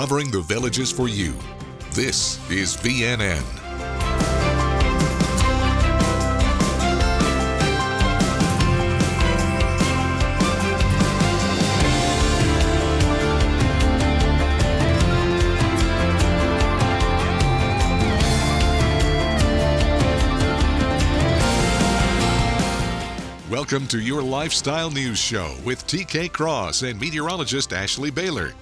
covering the Villages for you. This is VNN. Welcome to your Lifestyle News Show with TK Cross and meteorologist Ashley Baylor.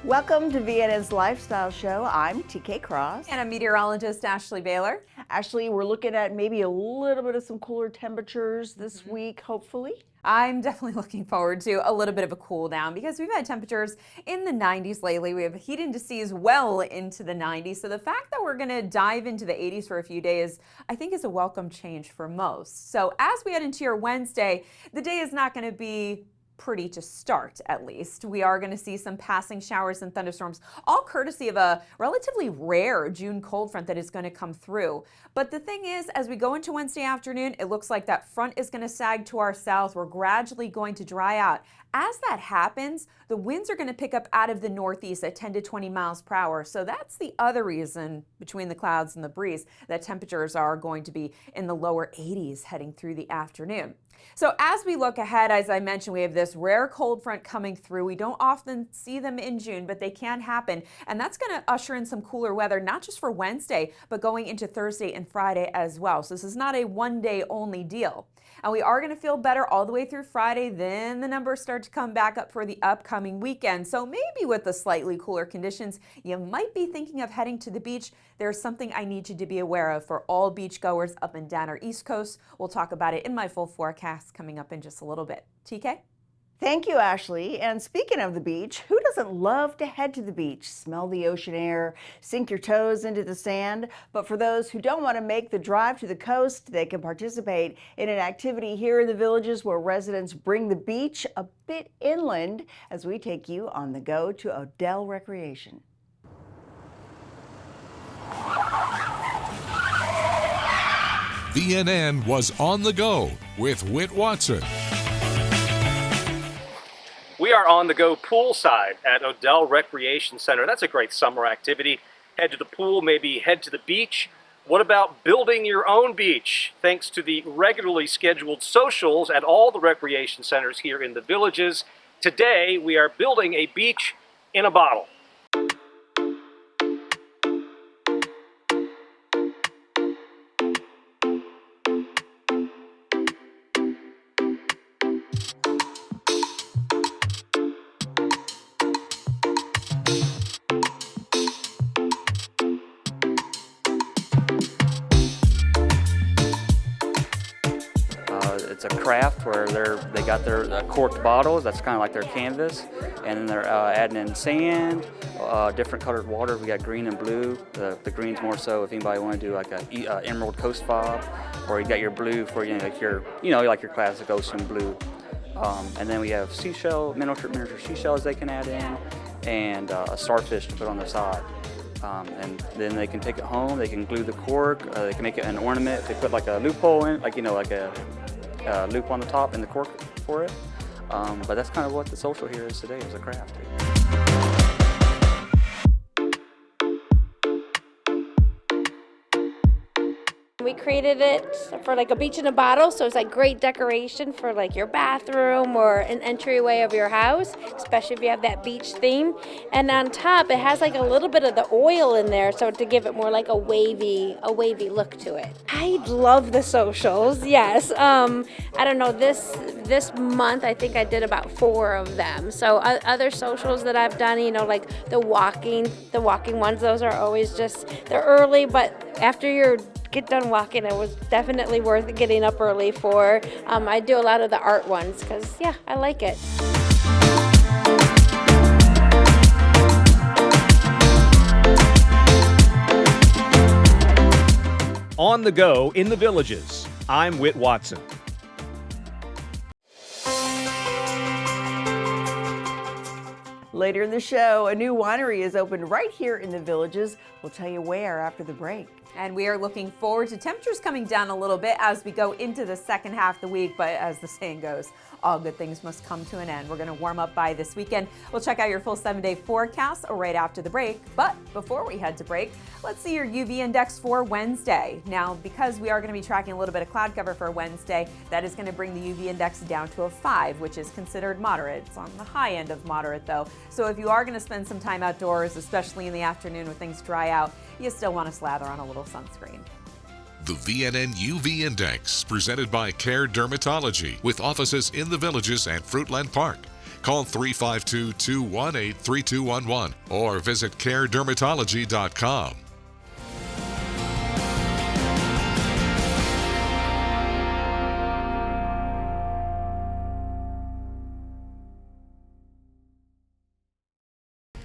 Welcome to VNN's Lifestyle Show. I'm TK Cross. And I'm meteorologist Ashley Baylor. Ashley, we're looking at maybe a little bit of some cooler temperatures this week, hopefully. I'm definitely looking forward to a little bit of a cool down because we've had temperatures in the 90s lately. We have heat indices well into the 90s. So the fact that we're going to dive into the 80s for a few days, I think is a welcome change for most. So as we head into your Wednesday, the day is not going to be pretty to start, at least. We are going to see some passing showers and thunderstorms, all courtesy of a relatively rare June cold front that is going to come through. But the thing is, as we go into Wednesday afternoon, it looks like that front is going to sag to our south. We're gradually going to dry out. As that happens, the winds are going to pick up out of the northeast at 10 to 20 miles per hour. So that's the other reason, between the clouds and the breeze, that temperatures are going to be in the lower 80s heading through the afternoon. So as we look ahead, as I mentioned, we have this rare cold front coming through. We don't often see them in June, but they can happen. And that's going to usher in some cooler weather, not just for Wednesday, but going into Thursday and Friday as well. So this is not a one-day only deal. And we are going to feel better all the way through Friday. Then the numbers start to come back up for the upcoming weekend. So maybe with the slightly cooler conditions, you might be thinking of heading to the beach. There's something I need you to be aware of for all beach goers up and down our East Coast. We'll talk about it in my full forecast coming up in just a little bit. TK? Thank you, Ashley. And speaking of the beach, who doesn't love to head to the beach, smell the ocean air, sink your toes into the sand? But for those who don't want to make the drive to the coast, they can participate in an activity here in the Villages where residents bring the beach a bit inland as we take you on the go to Odell Recreation. VNN was on the go with Whit Watson. We are on the go poolside at Odell Recreation Center. That's a great summer activity. Head to the pool, maybe head to the beach. What about building your own beach? Thanks to the regularly scheduled socials at all the recreation centers here in the Villages, today we are building a beach in a bottle. It's a craft where they got their corked bottles. That's kind of like their canvas, and then they're adding in sand, different colored water. We got green and blue. The green's more so if anybody want to do like a emerald coast fob, or you got your blue for like your classic ocean blue. And then we have miniature seashells they can add in, and a starfish to put on the side. And then they can take it home. They can glue the cork. They can make it an ornament. They put like a loophole in, like a loop on the top and the cork for it. But that's kind of what the social here is today, is a craft. We created it for like a beach in a bottle, so it's like great decoration for like your bathroom or an entryway of your house, especially if you have that beach theme. And on top, it has like a little bit of the oil in there, so to give it more like a wavy look to it. I love the socials, yes. I don't know, this month I think I did about 4 of them. So other socials that I've done, like the walking ones, those are always they're early, but after you're get done walking, it was definitely worth getting up early for. I do a lot of the art ones because, yeah, I like it. On the go in the Villages, I'm Whit Watson. Later in the show, a new winery is opened right here in the Villages. We'll tell you where after the break. And we are looking forward to temperatures coming down a little bit as we go into the second half of the week. But as the saying goes, all good things must come to an end. We're going to warm up by this weekend. We'll check out your full 7-day forecast right after the break. But before we head to break, let's see your UV index for Wednesday. Now, because we are going to be tracking a little bit of cloud cover for Wednesday, that is going to bring the UV index down to a 5, which is considered moderate. It's on the high end of moderate, though. So if you are going to spend some time outdoors, especially in the afternoon when things dry out, you still want to slather on a little sunscreen. The VNN UV Index, presented by Care Dermatology, with offices in the Villages and Fruitland Park. Call 352-218-3211 or visit caredermatology.com.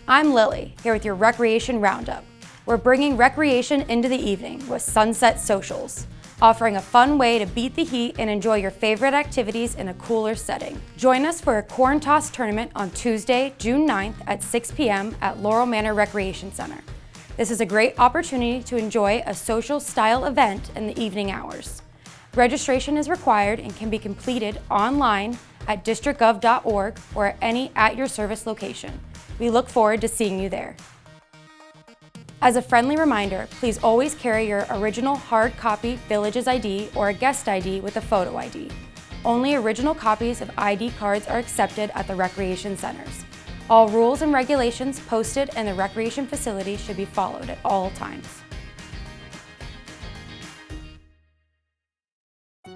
I'm Lily, here with your Recreation Roundup. We're bringing recreation into the evening with Sunset Socials, offering a fun way to beat the heat and enjoy your favorite activities in a cooler setting. Join us for a corn toss tournament on Tuesday, June 9th at 6 p.m. at Laurel Manor Recreation Center. This is a great opportunity to enjoy a social style event in the evening hours. Registration is required and can be completed online at districtgov.org or at any at-your-service location. We look forward to seeing you there. As a friendly reminder, please always carry your original hard copy Villages ID or a guest ID with a photo ID. Only original copies of ID cards are accepted at the recreation centers. All rules and regulations posted in the recreation facility should be followed at all times.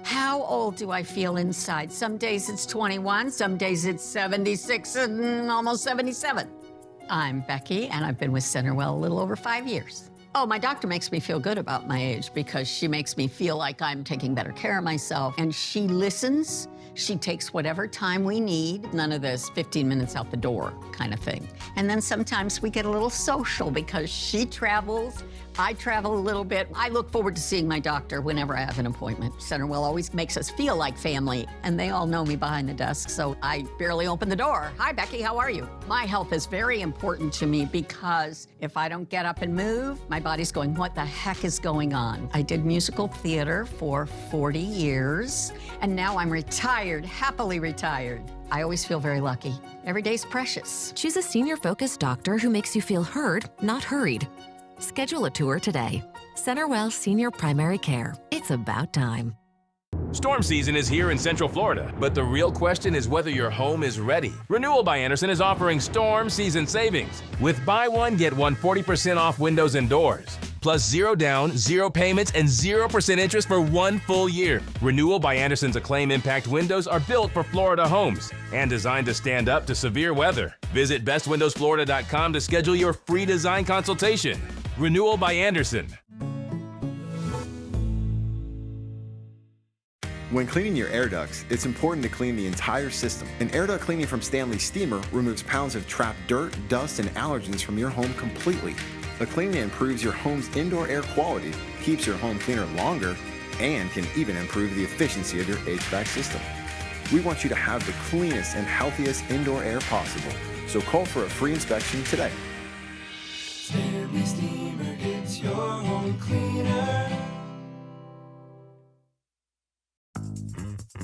How old do I feel inside? Some days it's 21, some days it's 76 and almost 77. I'm Becky, and I've been with Centerwell a little over 5 years. Oh, my doctor makes me feel good about my age because she makes me feel like I'm taking better care of myself, and she listens. She takes whatever time we need. None of this 15 minutes out the door kind of thing. And then sometimes we get a little social because she travels, I travel a little bit. I look forward to seeing my doctor whenever I have an appointment. Centerwell always makes us feel like family, and they all know me behind the desk, so I barely open the door. Hi, Becky, how are you? My health is very important to me because if I don't get up and move, my body's going, what the heck is going on? I did musical theater for 40 years, and now I'm retired, happily retired. I always feel very lucky. Every day's precious. Choose a senior-focused doctor who makes you feel heard, not hurried. Schedule a tour today. Centerwell Senior Primary Care. It's about time. Storm season is here in Central Florida, but the real question is whether your home is ready. Renewal by Andersen is offering storm season savings with buy one, get one 40% off windows and doors. Plus 0 down, 0 payments, and 0% interest for 1 full year. Renewal by Andersen's Acclaim Impact windows are built for Florida homes and designed to stand up to severe weather. Visit bestwindowsflorida.com to schedule your free design consultation. Renewal by Andersen. When cleaning your air ducts, it's important to clean the entire system. An air duct cleaning from Stanley Steamer removes pounds of trapped dirt, dust, and allergens from your home completely. The cleaning improves your home's indoor air quality, keeps your home cleaner longer, and can even improve the efficiency of your HVAC system. We want you to have the cleanest and healthiest indoor air possible, so call for a free inspection today. Stanley Steamer gets your home cleaner.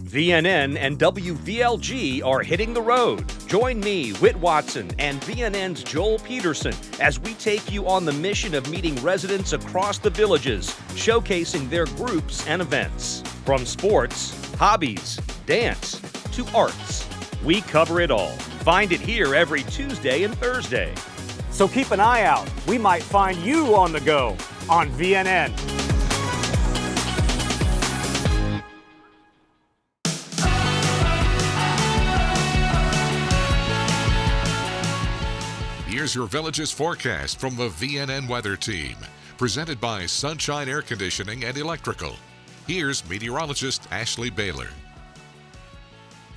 VNN and WVLG are hitting the road. Join me, Whit Watson, and VNN's Joel Peterson as we take you on the mission of meeting residents across the Villages, showcasing their groups and events. From sports, hobbies, dance, to arts, we cover it all. Find it here every Tuesday and Thursday. So keep an eye out. We might find you on the go on VNN. Here's your Villages forecast from the VNN Weather Team, presented by Sunshine Air Conditioning and Electrical. Here's meteorologist Ashley Baylor.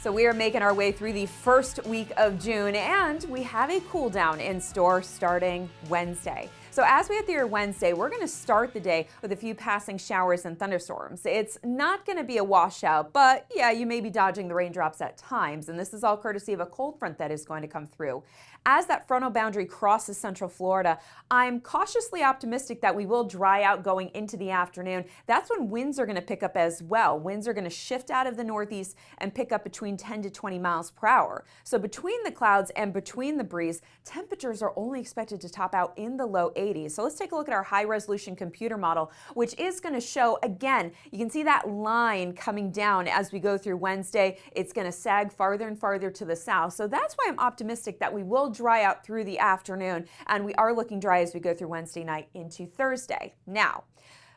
So we are making our way through the first week of June, and we have a cool down in store starting Wednesday. So So as we head through your Wednesday, we're going to start the day with a few passing showers and thunderstorms. It's not going to be a washout, but yeah, you may be dodging the raindrops at times, and this is all courtesy of a cold front that is going to come through. As that frontal boundary crosses central Florida, I'm cautiously optimistic that we will dry out going into the afternoon. That's when winds are going to pick up as well. Winds are going to shift out of the northeast and pick up between 10 to 20 miles per hour. So between the clouds and between the breeze, temperatures are only expected to top out in the low 80s. So let's take a look at our high resolution computer model, which is going to show, again, you can see that line coming down as we go through Wednesday. It's going to sag farther and farther to the south. So that's why I'm optimistic that we will dry out through the afternoon, and we are looking dry as we go through Wednesday night into Thursday. Now,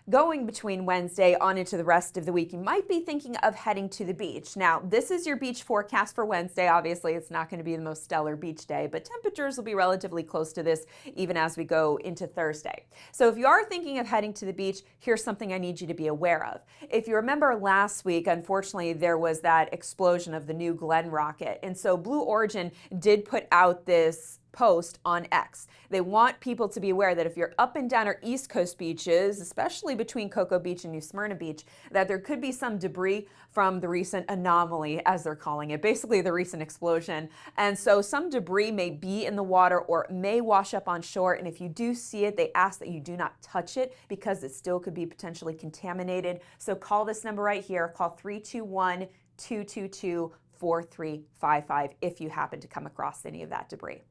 going between Wednesday on into the rest of the week, you might be thinking of heading to the beach. Now, this is your beach forecast for Wednesday. Obviously, it's not going to be the most stellar beach day, but temperatures will be relatively close to this even as we go into Thursday. So if you are thinking of heading to the beach, here's something I need you to be aware of. If you remember last week, unfortunately, there was that explosion of the New Glenn rocket. And so Blue Origin did put out this post on X. They want people to be aware that if you're up and down our East Coast beaches, especially between Cocoa Beach and New Smyrna Beach, that there could be some debris from the recent anomaly, as they're calling it, basically the recent explosion. And so some debris may be in the water or may wash up on shore. And if you do see it, they ask that you do not touch it because it still could be potentially contaminated. So call this number right here, call 321-222-4355 if you happen to come across any of that debris.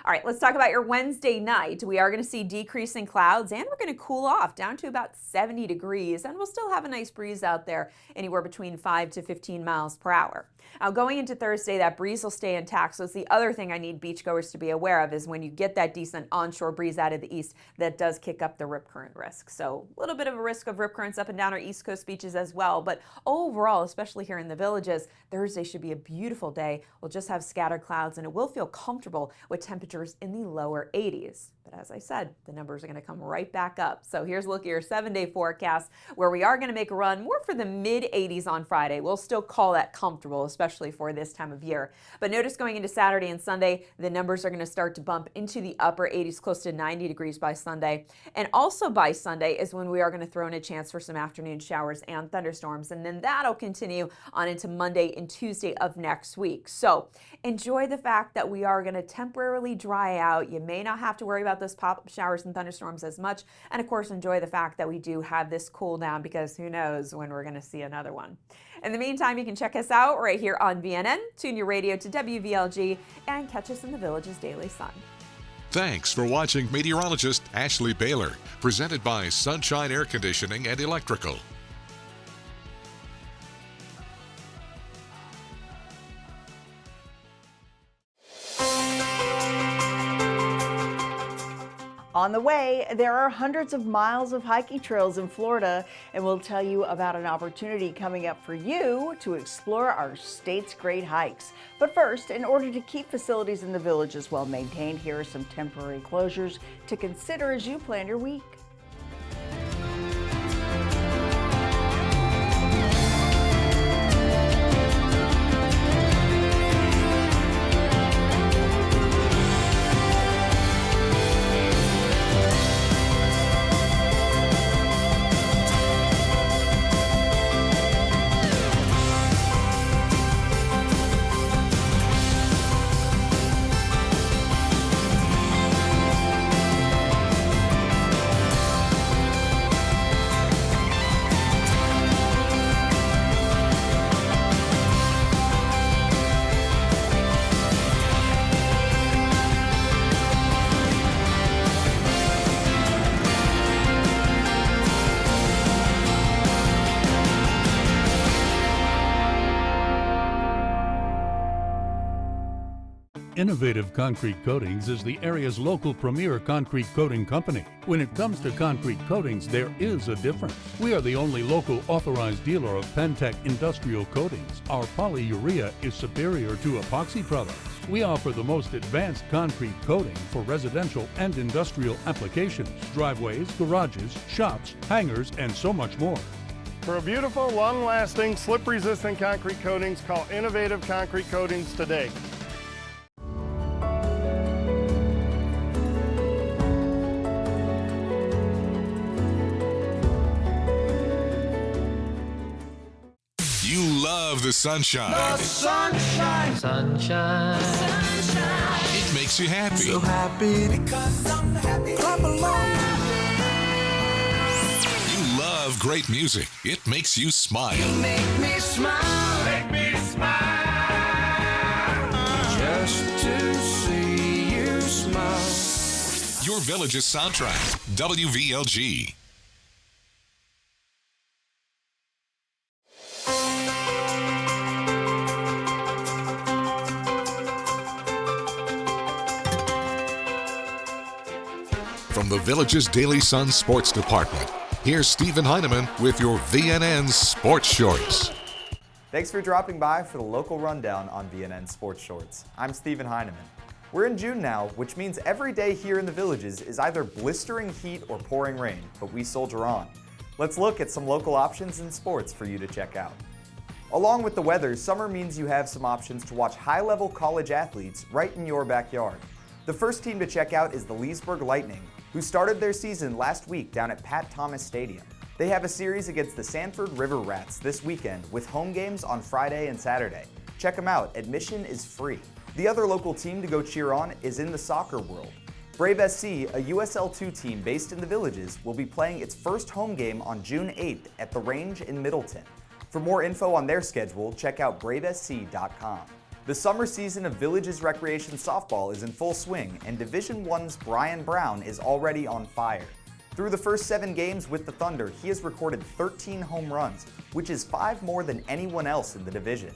All right, let's talk about your Wednesday night. We are going to see decreasing clouds, and we're going to cool off down to about 70 degrees, and we'll still have a nice breeze out there, anywhere between 5 to 15 miles per hour. Now, going into Thursday, that breeze will stay intact, so it's the other thing I need beachgoers to be aware of is when you get that decent onshore breeze out of the east, that does kick up the rip current risk. So a little bit of a risk of rip currents up and down our East Coast beaches as well, but overall, especially here in the Villages, Thursday should be a beautiful day. We'll just have scattered clouds, and it will feel comfortable with temperatures in the lower 80s. But as I said, the numbers are going to come right back up. So here's a look at your 7-day forecast where we are going to make a run more for the mid 80s on Friday. We'll still call that comfortable, especially for this time of year. But notice going into Saturday and Sunday, the numbers are going to start to bump into the upper 80s, close to 90 degrees by Sunday. And also by Sunday is when we are going to throw in a chance for some afternoon showers and thunderstorms. And then that'll continue on into Monday and Tuesday of next week. So enjoy the fact that we are going to temporarily dry out. You may not have to worry about those pop-up showers and thunderstorms as much. And of course, enjoy the fact that we do have this cool down because who knows when we're going to see another one. In the meantime, you can check us out right here on VNN, tune your radio to WVLG, and catch us in the Village's Daily Sun. Thanks for watching meteorologist Ashley Baylor, presented by Sunshine Air Conditioning and Electrical. On the way, there are hundreds of miles of hiking trails in Florida, and we'll tell you about an opportunity coming up for you to explore our state's great hikes. But first, in order to keep facilities in the Villages well maintained, here are some temporary closures to consider as you plan your week. Innovative Concrete Coatings is the area's local premier concrete coating company. When it comes to concrete coatings, there is a difference. We are the only local authorized dealer of Pentec industrial coatings. Our polyurea is superior to epoxy products. We offer the most advanced concrete coating for residential and industrial applications, driveways, garages, shops, hangars, and so much more. For a beautiful, long-lasting, slip-resistant concrete coatings, call Innovative Concrete Coatings today. the sunshine. The sunshine. Sunshine. Sunshine. It makes you happy. So happy because I'm happy. Clap along. You love great music. It makes you smile. You make me smile. Make me smile. Just to see you smile. Your Village's soundtrack. WVLG. From the Village's Daily Sun Sports Department, here's Stephen Heineman with your VNN Sports Shorts. Thanks for dropping by for the local rundown on VNN Sports Shorts. I'm Stephen Heineman. We're in June now, which means every day here in the Villages is either blistering heat or pouring rain, but we soldier on. Let's look at some local options in sports for you to check out. Along with the weather, summer means you have some options to watch high-level college athletes right in your backyard. The first team to check out is the Leesburg Lightning, who started their season last week down at Pat Thomas Stadium. They have a series against the Sanford River Rats this weekend with home games on Friday and Saturday. Check them out, admission is free. The other local team to go cheer on is in the soccer world. Brave SC, a USL2 team based in the Villages, will be playing its first home game on June 8th at the Range in Middleton. For more info on their schedule, check out bravesc.com. The summer season of Villages Recreation Softball is in full swing, and Division I's Brian Brown is already on fire. Through the first 7 games with the Thunder, he has recorded 13 home runs, which is 5 more than anyone else in the division.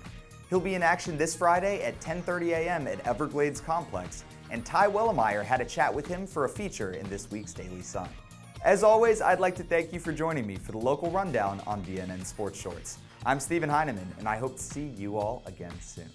He'll be in action this Friday at 10:30 a.m. at Everglades Complex, and Ty Wellemeyer had a chat with him for a feature in this week's Daily Sun. As always, I'd like to thank you for joining me for the local rundown on VNN Sports Shorts. I'm Stephen Heineman, and I hope to see you all again soon.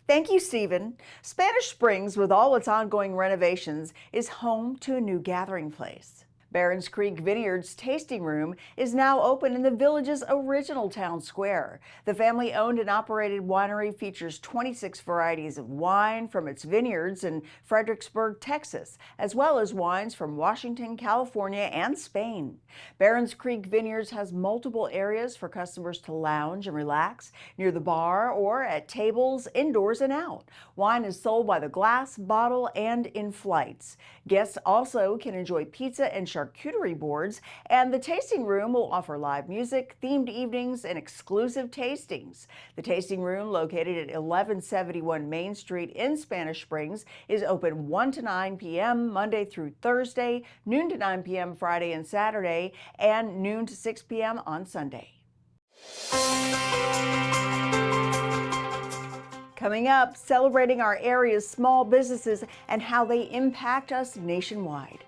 Thank you, Stephen. Spanish Springs, with all its ongoing renovations, is home to a new gathering place. Barons Creek Vineyards Tasting Room is now open in the Village's original town square. The family-owned and operated winery features 26 varieties of wine from its vineyards in Fredericksburg, Texas, as well as wines from Washington, California, and Spain. Barons Creek Vineyards has multiple areas for customers to lounge and relax, near the bar or at tables, indoors and out. Wine is sold by the glass, bottle, and in flights. Guests also can enjoy pizza and charcuterie boards, and the tasting room will offer live music, themed evenings, and exclusive tastings. The tasting room, located at 1171 Main Street in Spanish Springs, is open 1 to 9 p.m. Monday through Thursday, noon to 9 p.m. Friday and Saturday, and noon to 6 p.m. on Sunday. Coming up, celebrating our area's small businesses and how they impact us nationwide.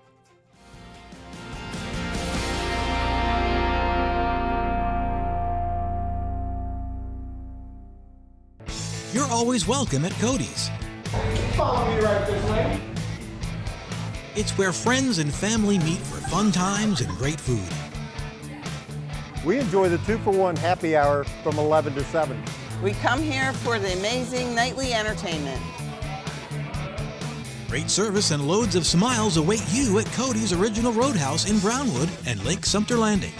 You're always welcome at Cody's. Follow me right this way. It's where friends and family meet for fun times and great food. We enjoy the 2-for-1 happy hour from 11 to 7. We come here for the amazing nightly entertainment. Great service and loads of smiles await you at Cody's Original Roadhouse in Brownwood and Lake Sumter Landing.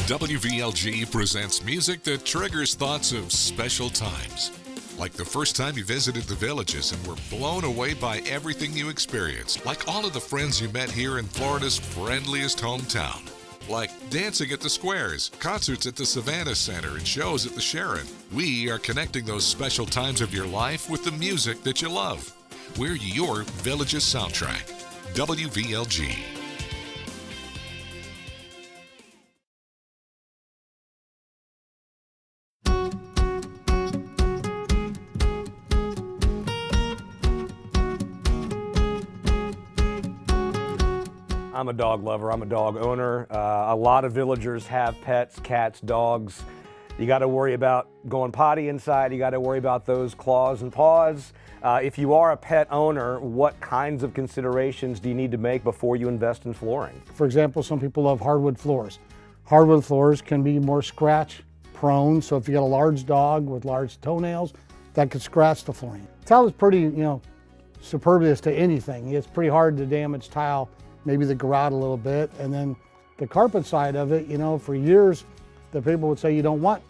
WVLG presents music that triggers thoughts of special times. Like the first time you visited the Villages and were blown away by everything you experienced. Like all of the friends you met here in Florida's friendliest hometown. Like dancing at the Squares, concerts at the Savannah Center, and shows at the Sharon. We are connecting those special times of your life with the music that you love. We're your Villages soundtrack. WVLG. I'm a dog lover, I'm a dog owner. A lot of villagers have pets, cats, dogs. You got to worry about going potty inside, you got to worry about those claws and paws. If you are a pet owner, what kinds of considerations do you need to make before you invest in flooring? For example, some people love hardwood floors. Hardwood floors can be more scratch prone, so if you got a large dog with large toenails, that could scratch the flooring. Tile is pretty, superbious to anything. It's pretty hard to damage tile, maybe the grout a little bit. And then the carpet side of it, you know, for years, the people would say you don't want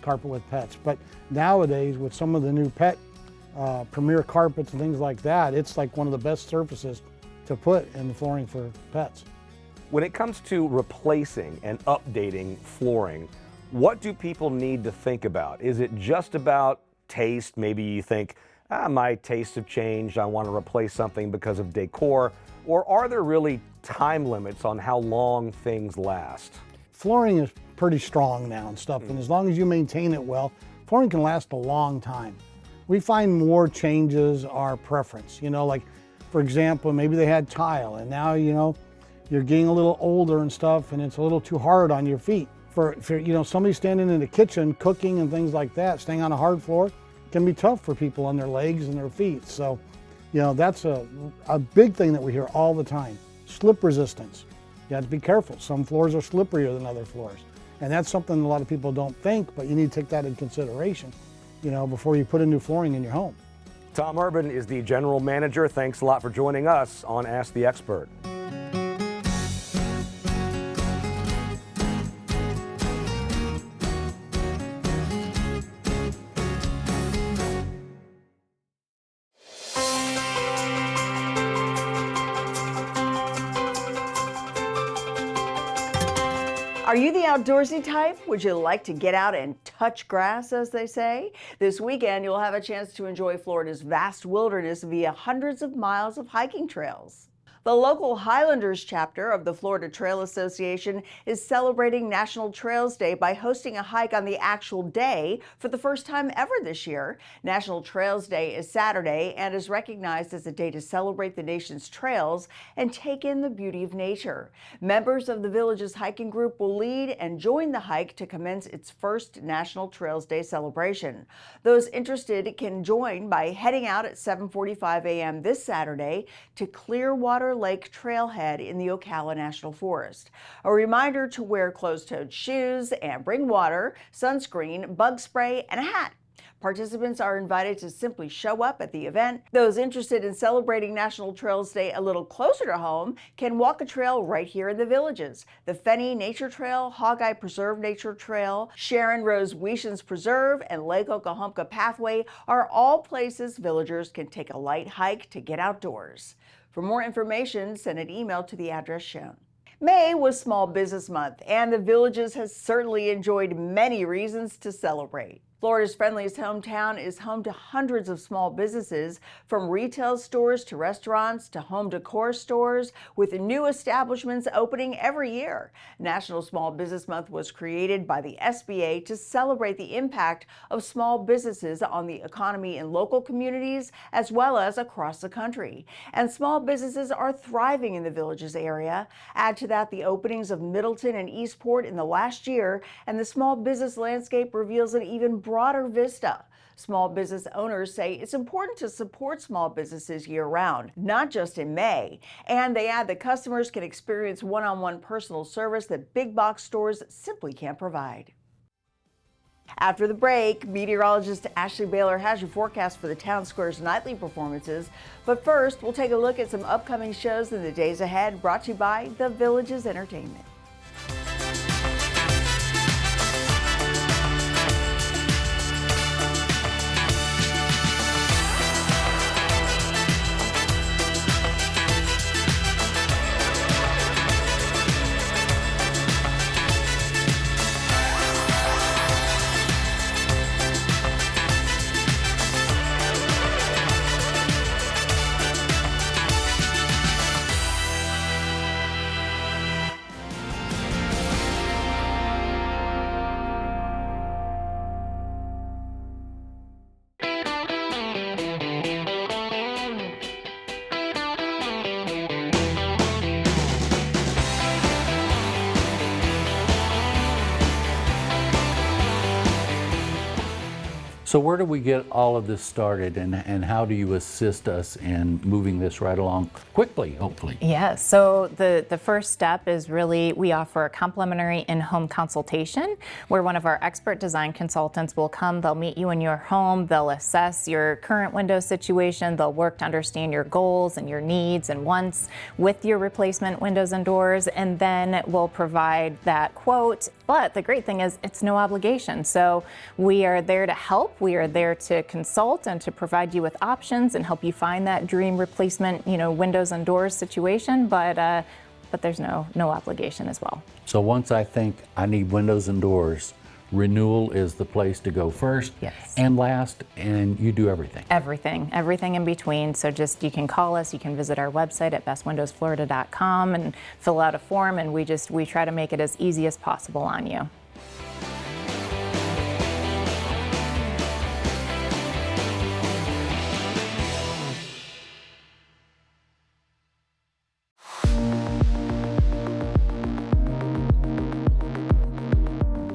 carpet with pets. But nowadays, with some of the new pet Premier carpets and things like that, it's like one of the best surfaces to put in the flooring for pets. When it comes to replacing and updating flooring, what do people need to think about? Is it just about taste? Maybe you think, my tastes have changed, I want to replace something because of decor, or are there really time limits on how long things last? Flooring is pretty strong now and stuff, and as long as you maintain it well, flooring can last a long time. We find more changes are preference. You know, like for example, maybe they had tile and now, you know, you're getting a little older and stuff and it's a little too hard on your feet. For you know, somebody standing in the kitchen cooking and things like that, staying on a hard floor can be tough for people on their legs and their feet. So, you know, that's a big thing that we hear all the time. Slip resistance. You have to be careful. Some floors are slipperier than other floors. And that's something a lot of people don't think, but you need to take that into consideration, you know, before you put in new flooring in your home. Tom Urban is the general manager. Thanks a lot for joining us on Ask the Expert. Are you the outdoorsy type? Would you like to get out and touch grass, as they say? This weekend, you'll have a chance to enjoy Florida's vast wilderness via hundreds of miles of hiking trails. The local Highlanders chapter of the Florida Trail Association is celebrating National Trails Day by hosting a hike on the actual day for the first time ever this year. National Trails Day is Saturday and is recognized as a day to celebrate the nation's trails and take in the beauty of nature. Members of the village's hiking group will lead and join the hike to commence its first National Trails Day celebration. Those interested can join by heading out at 7:45 a.m. this Saturday to Clearwater Lake Trailhead in the Ocala National Forest. A reminder to wear closed-toed shoes and bring water, sunscreen, bug spray, and a hat. Participants are invited to simply show up at the event. Those interested in celebrating National Trails Day a little closer to home can walk a trail right here in the villages. The Fenny Nature Trail, Hog-Eye Preserve Nature Trail, Sharon Rose Weishen's Preserve, and Lake Okahumpka Pathway are all places villagers can take a light hike to get outdoors. For more information, send an email to the address shown. May was Small Business Month, and the Villages has certainly enjoyed many reasons to celebrate. Florida's friendliest hometown is home to hundreds of small businesses, from retail stores to restaurants to home decor stores, with new establishments opening every year. National Small Business Month was created by the SBA to celebrate the impact of small businesses on the economy in local communities as well as across the country. And small businesses are thriving in the Villages area. Add to that the openings of Middleton and Eastport in the last year, and the small business landscape reveals an even broader vista. Small business owners say it's important to support small businesses year-round, not just in May. And they add that customers can experience one-on-one personal service that big box stores simply can't provide. After the break, meteorologist Ashley Baylor has your forecast for the Town Square's nightly performances. But first, we'll take a look at some upcoming shows in the days ahead, brought to you by The Villages Entertainment. So where do we get all of this started, and how do you assist us in moving this right along quickly, hopefully? Yeah, so the first step is really we offer a complimentary in-home consultation where one of our expert design consultants will come, they'll meet you in your home, they'll assess your current window situation, they'll work to understand your goals and your needs and wants with your replacement windows and doors, and then we'll provide that quote. But the great thing is it's no obligation. So we are there to help. We are there to consult and to provide you with options and help you find that dream replacement, windows and doors situation. But there's no obligation as well. So once I think I need windows and doors, Renewal is the place to go first and last, and you do everything. Everything in between. So you can call us, you can visit our website at bestwindowsflorida.com and fill out a form, and we try to make it as easy as possible on you.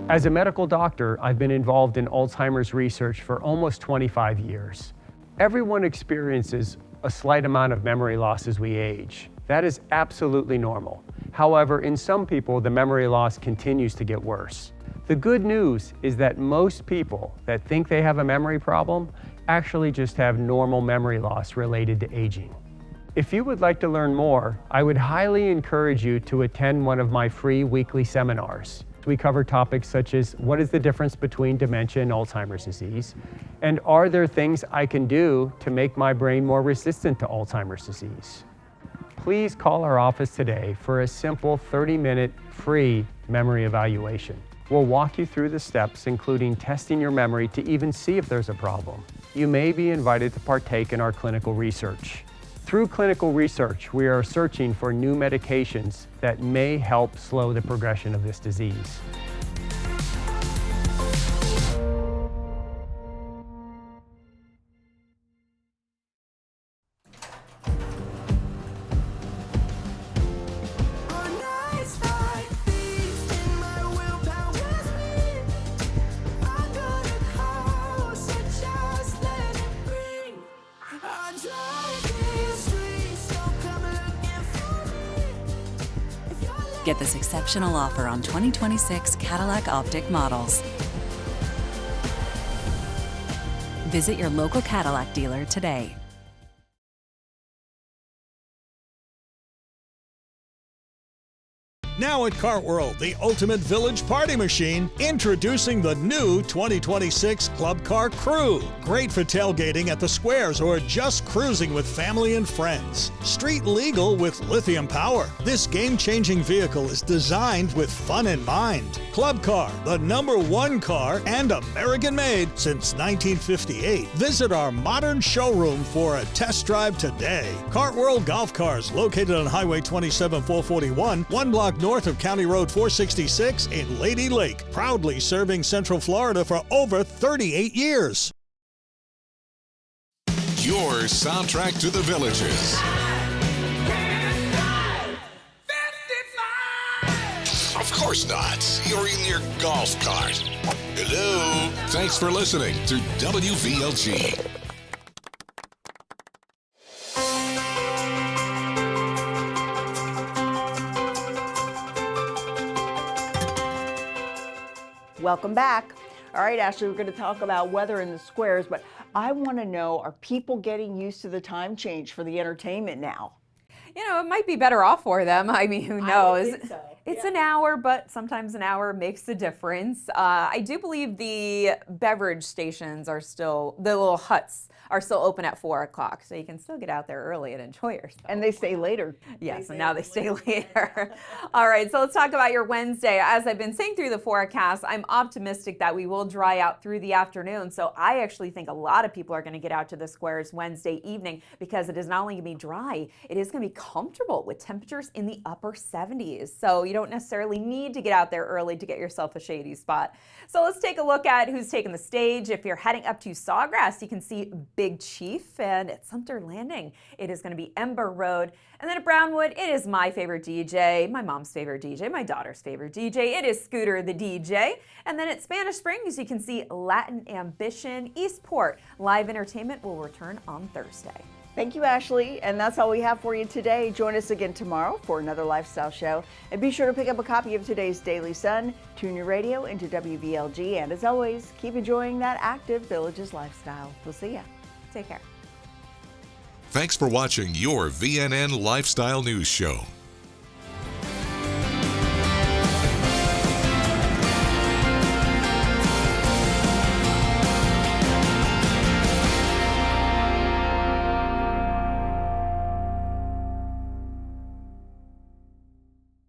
As a medical doctor, I've been involved in Alzheimer's research for almost 25 years. Everyone experiences a slight amount of memory loss as we age. That is absolutely normal. However, in some people, the memory loss continues to get worse. The good news is that most people that think they have a memory problem actually just have normal memory loss related to aging. If you would like to learn more, I would highly encourage you to attend one of my free weekly seminars. We cover topics such as what is the difference between dementia and Alzheimer's disease, and are there things I can do to make my brain more resistant to Alzheimer's disease? Please call our office today for a simple 30-minute free memory evaluation. We'll walk you through the steps, including testing your memory to even see if there's a problem. You may be invited to partake in our clinical research. Through clinical research, we are searching for new medications that may help slow the progression of this disease. Get this exceptional offer on 2026 Cadillac Optic models. Visit your local Cadillac dealer today. Now at Cartworld, the ultimate village party machine, introducing the new 2026 Club Car Crew. Great for tailgating at the squares or just cruising with family and friends. Street legal with lithium power. This game-changing vehicle is designed with fun in mind. Club Car, the #1 car and American-made since 1958. Visit our modern showroom for a test drive today. Cartworld Golf Cars, located on Highway 27 441, one block north of County Road 466 in Lady Lake, proudly serving Central Florida for over 38 years. Your soundtrack to the Villages. Of course not. You're in your golf cart. Hello. Thanks for listening to WVLG. Welcome back. All right, Ashley, we're going to talk about weather in the squares, but I want to know, are people getting used to the time change for the entertainment now? You know, it might be better off for them. I mean, who knows? I think so. It's an hour, but sometimes an hour makes a difference. I do believe the beverage stations are still, the little huts are still open at 4 o'clock, so you can still get out there early and enjoy yourself. And they stay later. Yes, and now they stay later. All right, so let's talk about your Wednesday. As I've been saying through the forecast, I'm optimistic that we will dry out through the afternoon. So I actually think a lot of people are going to get out to the squares Wednesday evening because it is not only going to be dry, it is going to be comfortable with temperatures in the upper 70s. So, You don't necessarily need to get out there early to get yourself a shady spot. So let's take a look at who's taking the stage. If you're heading up to Sawgrass, you can see Big Chief, and at Sumter Landing, it is going to be Ember Road. And then at Brownwood, it is my favorite DJ, my mom's favorite DJ, my daughter's favorite DJ. It is Scooter the DJ. And then at Spanish Springs, you can see Latin Ambition. Eastport, live entertainment will return on Thursday. Thank you, Ashley. And that's all we have for you today. Join us again tomorrow for another lifestyle show. And be sure to pick up a copy of today's Daily Sun. Tune your radio into WVLG. And as always, keep enjoying that active Villages lifestyle. We'll see ya. Take care. Thanks for watching your VNN Lifestyle News Show.